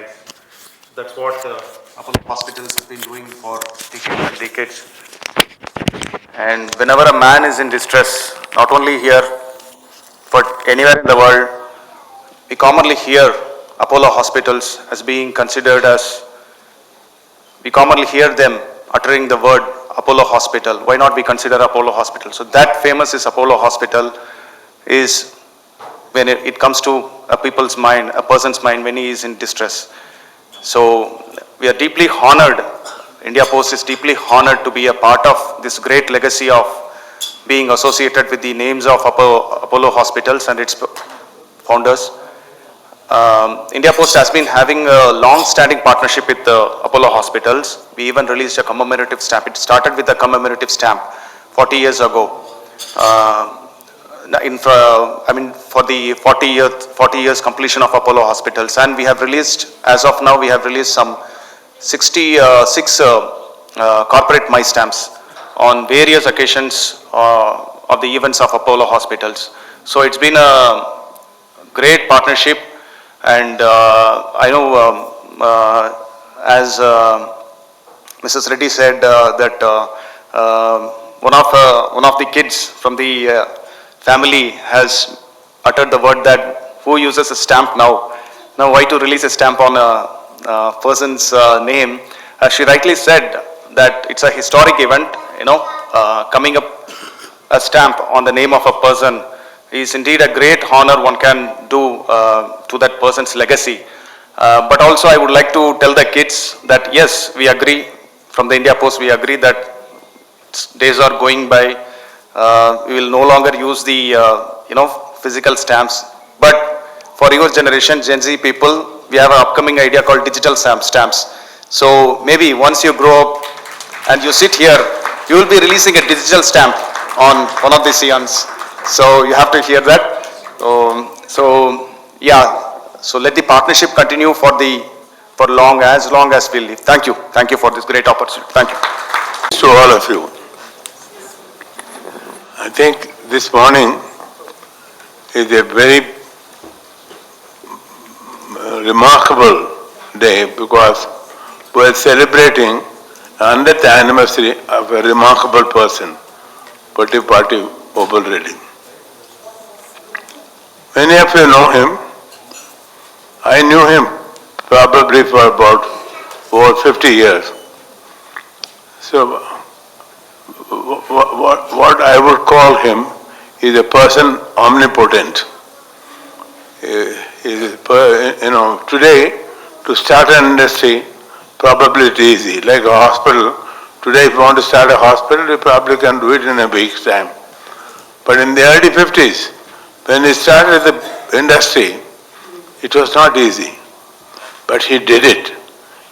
life. That's what Apollo hospitals have been doing for decades and decades. And whenever a man is in distress, not only here, but anywhere in the world, we commonly hear Apollo hospitals as being considered as, we commonly hear them uttering the word Apollo hospital. Why not we consider Apollo hospital? So that famous is Apollo hospital is when it comes to a people's mind, a person's mind when he is in distress. So we are deeply honored, India Post is deeply honored to be a part of this great legacy of being associated with the names of Apollo hospitals and its founders. India Post has been having a long-standing partnership with Apollo hospitals. We even released a commemorative stamp. It started with a commemorative stamp 40 years ago. For the 40 years completion of Apollo hospitals, and we have released, as of now, we have released some 66 corporate my stamps on various occasions of the events of Apollo hospitals. So it's been a great partnership, and I know as Mrs. Reddy said that one of the kids from the family has uttered the word that who uses a stamp now? Now why to release a stamp on a person's name? She rightly said that it's a historic event, coming up a stamp on the name of a person is indeed a great honor one can do to that person's legacy. But also I would like to tell the kids that yes, we agree, from the India Post we agree that days are going by. We will no longer use the physical stamps, but for your generation, Gen Z people, we have an upcoming idea called digital stamps. So maybe once you grow up and you sit here, you will be releasing a digital stamp on one of these eons. So you have to hear that. So let the partnership continue for long as we live. Thank you for this great opportunity. Thank you. To all of you. I think this morning is a very remarkable day because we are celebrating the 100th anniversary of a remarkable person, Party Obul Reddy. Many of you know him. I knew him probably for about over 50 years. So what I would call him is a person omnipotent. Today to start an industry, probably it's easy. Like a hospital, today if you want to start a hospital, you probably can do it in a week's time. But in the early 50s, when he started the industry, it was not easy. But he did it.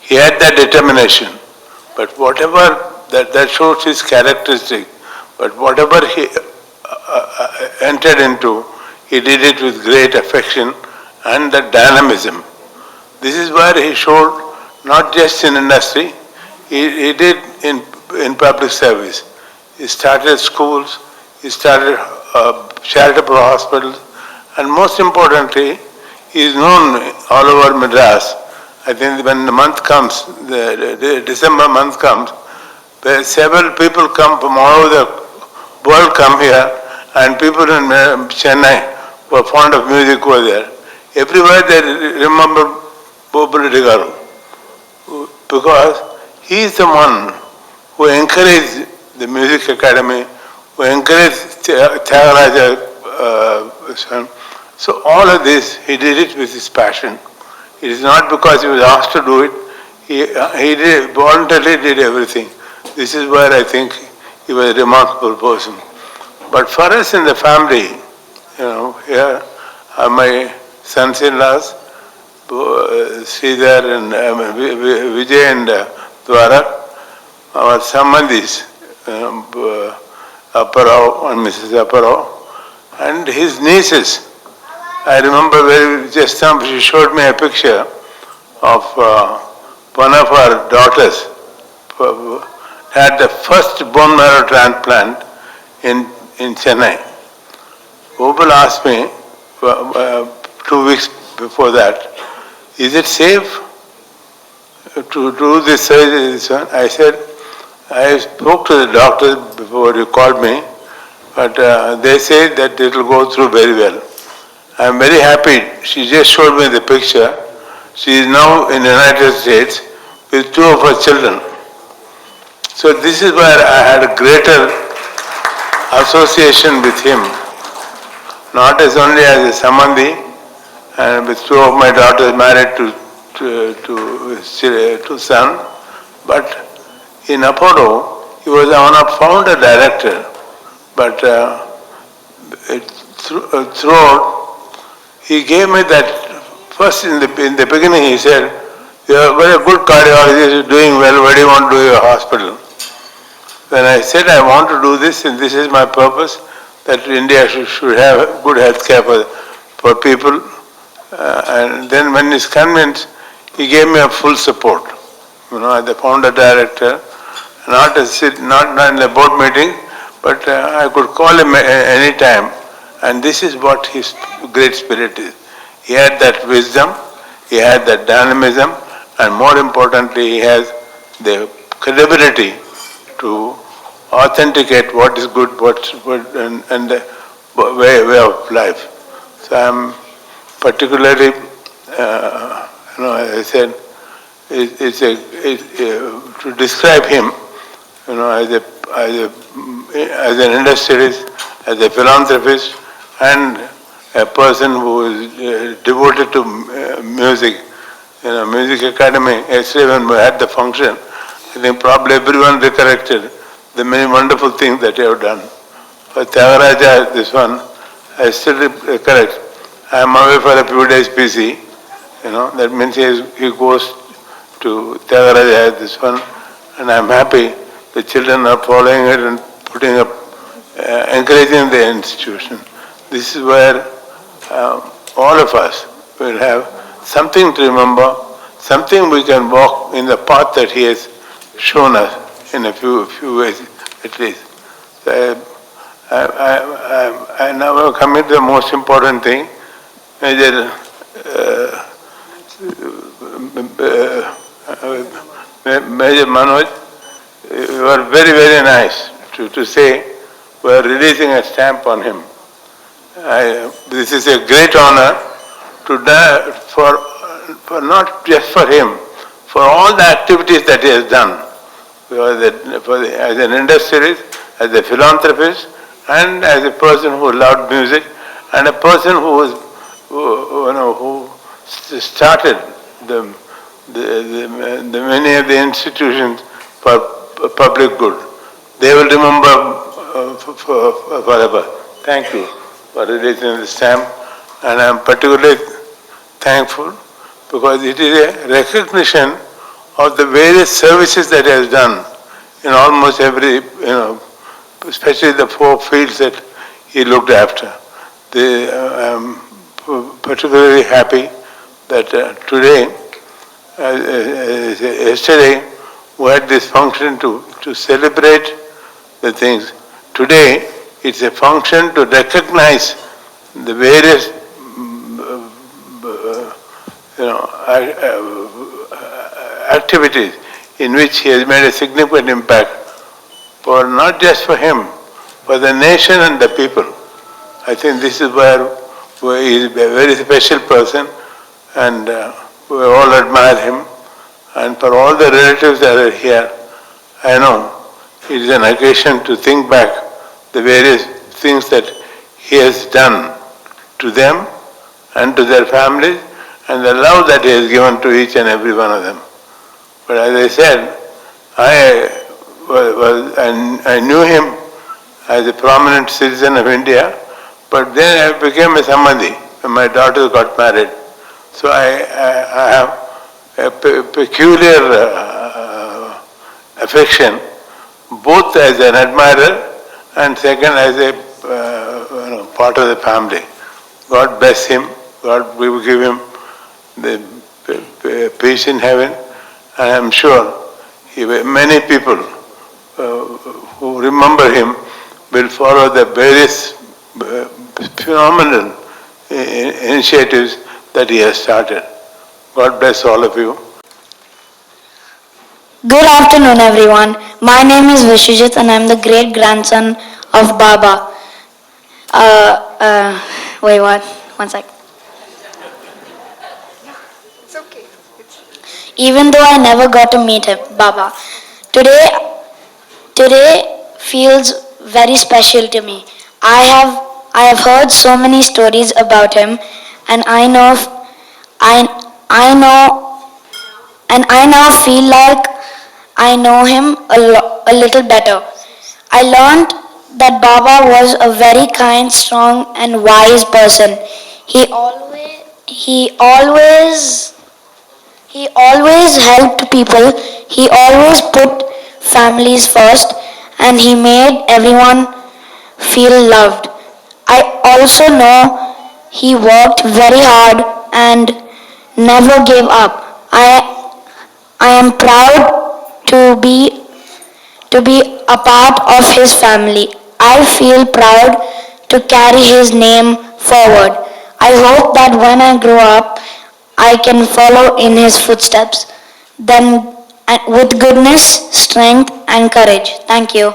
He had that determination. But whatever, that shows his characteristic. But whatever he entered into, he did it with great affection and the dynamism. This is where he showed not just in industry, he did in public service. He started schools, he started charitable hospitals, and most importantly, he is known all over Madras. I think when the month comes, the December month comes, where several people come from all over the world come here, and people in Chennai who are fond of music were there. Everywhere they remember Obul Reddy Garu, because he is the one who encouraged the music academy, who encouraged Tyagaraja. So all of this, he did it with his passion. It is not because he was asked to do it. He voluntarily did everything. This is where I think he was a remarkable person. But for us in the family, here are my sons-in-laws, Sridhar and Vijay and Dwara, our Sambandhis, Apparao and Mrs. Apparao, and his nieces. I remember just now she showed me a picture of one of our daughters had the first bone marrow transplant in Chennai. Obul asked me 2 weeks before that, is it safe? to do this surgery, this one, I said, I spoke to the doctors before you called me, but they say that it will go through very well. I am very happy. She just showed me the picture. She is now in the United States with two of her children. So this is where I had a greater association with him, not as only as a Samandhi, and with two of my daughters married to son, but in Apollo, he was one of founder director, but throughout, he gave me that, first in the beginning he said, you are very good cardiologist, you are doing well, where do you want to do your hospital? When I said I want to do this and this is my purpose, that India should have good health care for people, and then when he's convinced, he gave me a full support. As the founder director, not in the board meeting, but I could call him any time. And this is what his great spirit is. He had that wisdom, he had that dynamism, and more importantly, he has the credibility to authenticate what is good, and the way of life. So I'm particularly, as I said, to describe him, as an industrialist, as a philanthropist, and a person who is devoted to music. Music Academy, yesterday when we had the function, I think probably everyone recollected the many wonderful things that you have done. For Tyagaraja, this one, I still recollect. I am away for a few days busy. That means he goes to Tyagaraja, this one, and I am happy the children are following it and putting up, encouraging the institution. This is where all of us will have something to remember, something we can walk in the path that he has shown us in a few ways at least. So I now come to the most important thing. Major Manoj, you are very, very nice to say we are releasing a stamp on him. This is a great honor to die for not just for him, for all the activities that he has done, as an industrialist, as a philanthropist, and as a person who loved music, and a person who started the many of the institutions for public good. They will remember forever. Thank you for releasing the stamp, and I am particularly thankful because it is a recognition of the various services that he has done in almost every, especially the 4 fields that he looked after. I am particularly happy that today, yesterday, we had this function to celebrate the things. Today, it's a function to recognize the various activities in which he has made a significant impact for not just for him, for the nation and the people. I think this is where he is a very special person, and we all admire him. And for all the relatives that are here, I know it is an occasion to think back the various things that he has done to them and to their families, and the love that he has given to each and every one of them. But as I said, I knew him as a prominent citizen of India, but then I became a Samadhi when my daughter got married. So I have a peculiar affection, both as an admirer and second as a part of the family. God bless him. God will give him the peace in heaven. And I am sure many people who remember him will follow the various phenomenal initiatives that he has started. God bless all of you. Good afternoon, everyone. My name is Vishwajit and I'm the great grandson of Baba. Wait, what? One sec. Even though I never got to meet him, Baba, today, today feels very special to me. I have heard so many stories about him, and I, I know, and I now feel like I know him a little better. I learned that Baba was a very kind, strong, and wise person. He always, he always helped people. He always put families first, and he made everyone feel loved. I also know he worked very hard and never gave up. I am proud to be a part of his family. I feel proud to carry his name forward. I hope that when I grow up, I can follow in his footsteps, then with goodness, strength, and courage. Thank you.